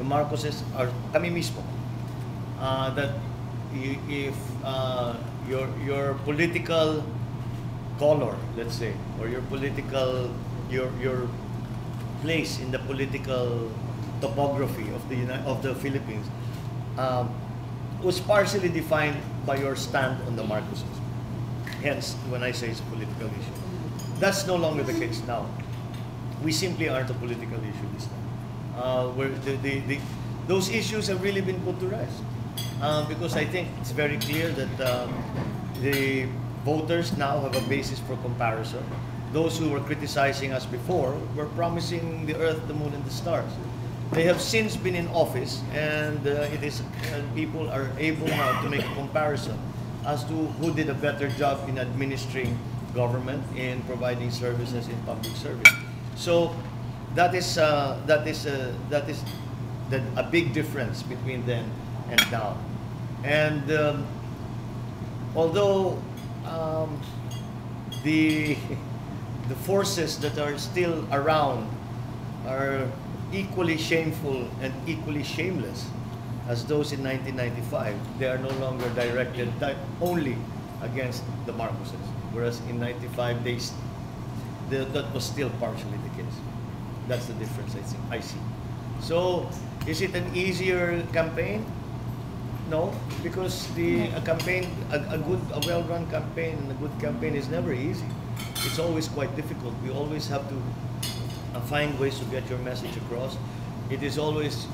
the Marcoses are kami mismo. That if your political color, let's say, or your political your place in the political topography of the Philippines was partially defined by your stand on the Marcoses. Hence, when I say it's a political issue, that's no longer the case now. We simply aren't a political issue this time. Where those issues have really been put to rest. Because I think it's very clear that the voters now have a basis for comparison. Those who were criticizing us before were promising the earth, the moon, and the stars. They have since been in office, and people are able now to make a comparison as to who did a better job in administering government, in providing services in public service. So that is a big difference between then and now. And although the forces that are still around are equally shameful and equally shameless as those in 1995, they are no longer directed only against the Marcoses, whereas in 95 that was still partially the case. That's the difference I see. So is it an easier campaign? No, because a well-run campaign and a good campaign is never easy. It's always quite difficult. You always have to find ways to get your message across. It is always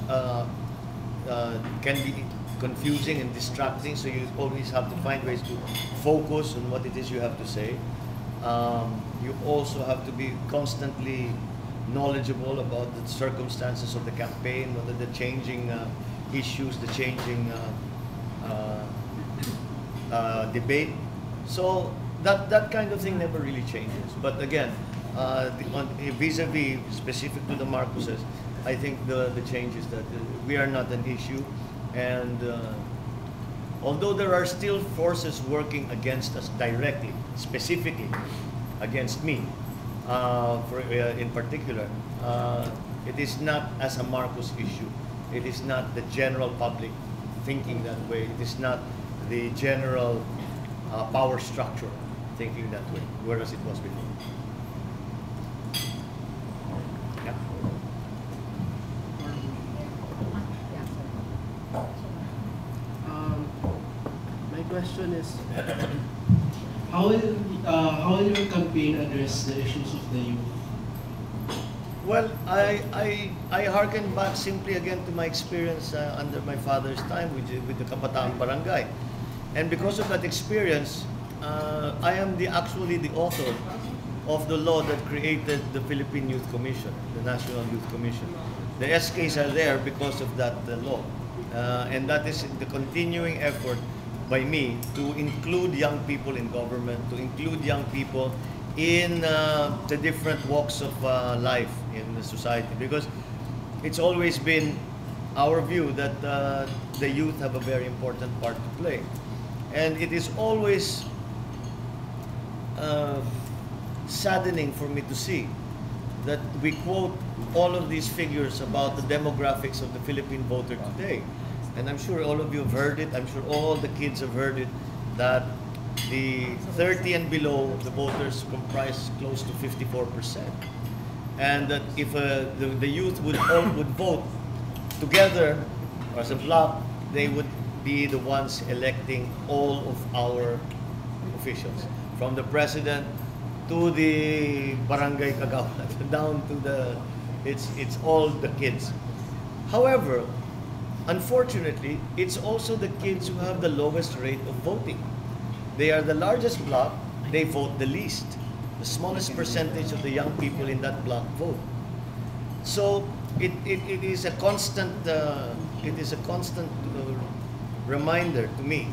can be confusing and distracting, so you always have to find ways to focus on what it is you have to say. You also have to be constantly knowledgeable about the circumstances of the campaign, what are the changing issues, the changing debate. So that kind of thing never really changes. But again, vis-a-vis specific to the Marcoses, I think the change is that we are not an issue, and although there are still forces working against us directly, specifically against me, in particular, it is not as a Marcos issue. It is not the general public thinking that way. It is not the general power structure thinking that way, whereas it was before. Yeah. My question is, how will your campaign address the issues of the youth? Well, I hearken back simply again to my experience under my father's time with the Kabataan Barangay. And because of that experience, I am actually the author of the law that created the Philippine Youth Commission, the National Youth Commission. The SKs are there because of that law. And that is the continuing effort by me to include young people in government, to include young people in the different walks of life in the society, because it's always been our view that the youth have a very important part to play. And it is always saddening for me to see that we quote all of these figures about the demographics of the Philippine voter today. And I'm sure all of you have heard it, I'm sure all the kids have heard it, that the 30 and below, the voters comprise close to 54%. And that if the youth would vote together as a bloc, they would be the ones electing all of our officials, from the president to the barangay kagawad, down to it's all the kids. However, unfortunately, it's also the kids who have the lowest rate of voting. They are the largest bloc, they vote the least. The smallest percentage of the young people in that bloc vote. So it is a constant reminder to me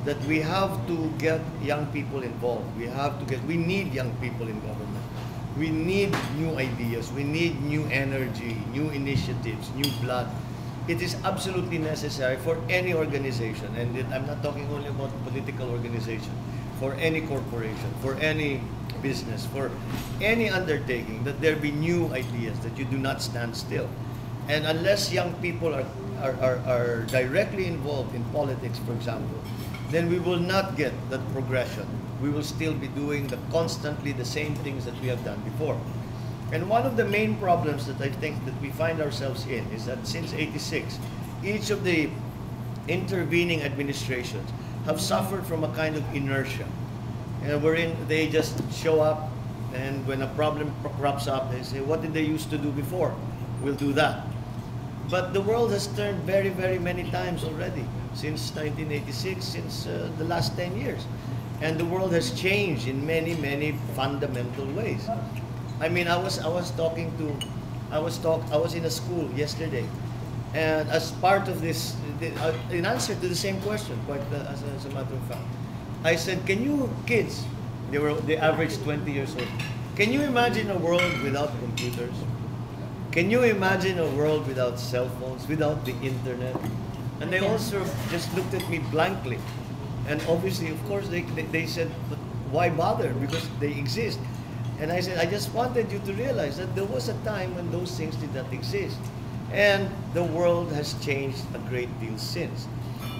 that we have to get young people involved. We need young people in government. We need new ideas. We need new energy, new initiatives, new blood. It is absolutely necessary for any organization, and I'm not talking only about political organization, for any corporation, for any business, for any undertaking, that there be new ideas, that you do not stand still. And unless young people are directly involved in politics, for example, then we will not get that progression. We will still be doing constantly the same things that we have done before. And one of the main problems that I think that we find ourselves in is that since '86, each of the intervening administrations have suffered from a kind of inertia. And they just show up, and when a problem crops up, they say, what did they used to do before? We'll do that. But the world has turned very, very many times already since 1986, since the last 10 years. And the world has changed in many, many fundamental ways. I mean, I was in a school yesterday, and as part of this, in answer to the same question, quite as a matter of fact, I said, can you kids, they averaged 20 years old, can you imagine a world without computers? Can you imagine a world without cell phones, without the internet? And they also just looked at me blankly. And obviously, of course, they said, but why bother? Because they exist. And I said, I just wanted you to realize that there was a time when those things did not exist. And the world has changed a great deal since.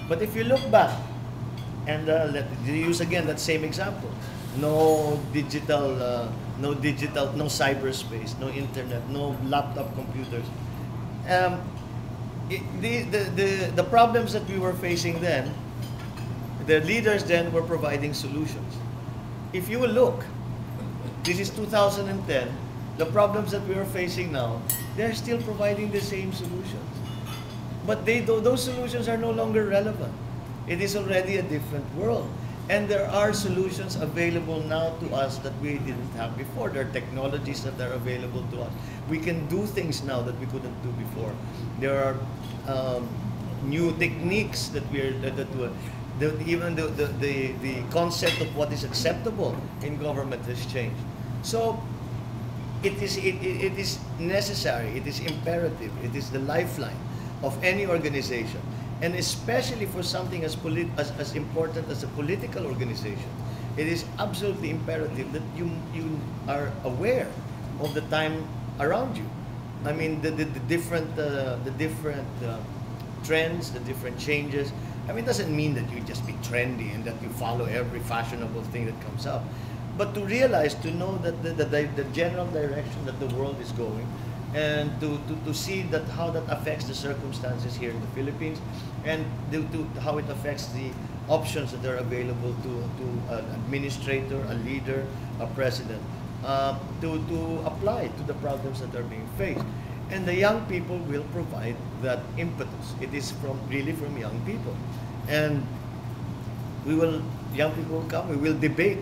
But if you look back, and let's use again that same example, no digital, no cyberspace, no internet, no laptop computers. The problems that we were facing then, the leaders then were providing solutions. If you will look, this is 2010, the problems that we are facing now, they're still providing the same solutions. But those solutions are no longer relevant. It is already a different world. And there are solutions available now to us that we didn't have before. There are technologies that are available to us. We can do things now that we couldn't do before. There are new techniques that even the concept of what is acceptable in government has changed. So it is necessary, it is imperative, it is the lifeline of any organization. And especially for something as important as a political organization, it is absolutely imperative that you are aware of the time around you. I mean, the different trends, the different changes. I mean, it doesn't mean that you just be trendy and that you follow every fashionable thing that comes up, but to realize, to know that the general direction that the world is going, and to see that how that affects the circumstances here in the Philippines, and how it affects the options that are available to an administrator, a leader, a president, to apply to the problems that are being faced. And the young people will provide that impetus. It is really from young people. And young people will come, we will debate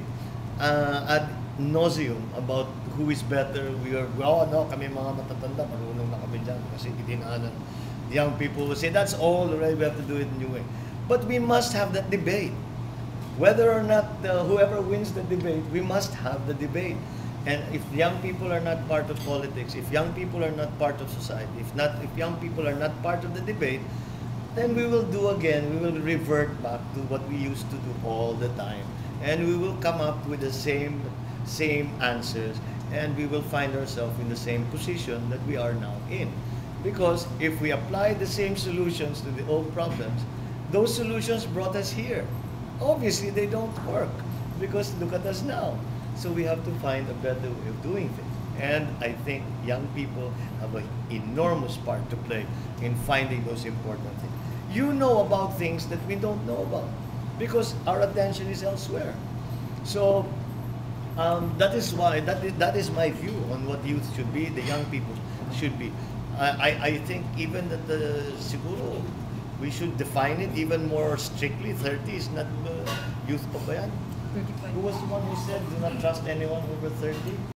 ad nauseum about who is better. Kami mga matatanda, marunong na kami dyan kasi idinaanan. Young people will say, that's all, right? We have to do it a new way. But we must have that debate. Whether or not whoever wins the debate, we must have the debate. And if young people are not part of politics, if young people are not part of society, if young people are not part of the debate, then we will revert back to what we used to do all the time. And we will come up with the same answers, and we will find ourselves in the same position that we are now in. Because if we apply the same solutions to the old problems, those solutions brought us here. Obviously, they don't work, because look at us now. So we have to find a better way of doing things. And I think young people have an enormous part to play in finding those important things. You know about things that we don't know about, because our attention is elsewhere. So that is why, that is my view on what youth should be, the young people should be. I think even that siguro we should define it even more strictly. 30 is not youth pa ba yan? Who was the one who said do not trust anyone over 30?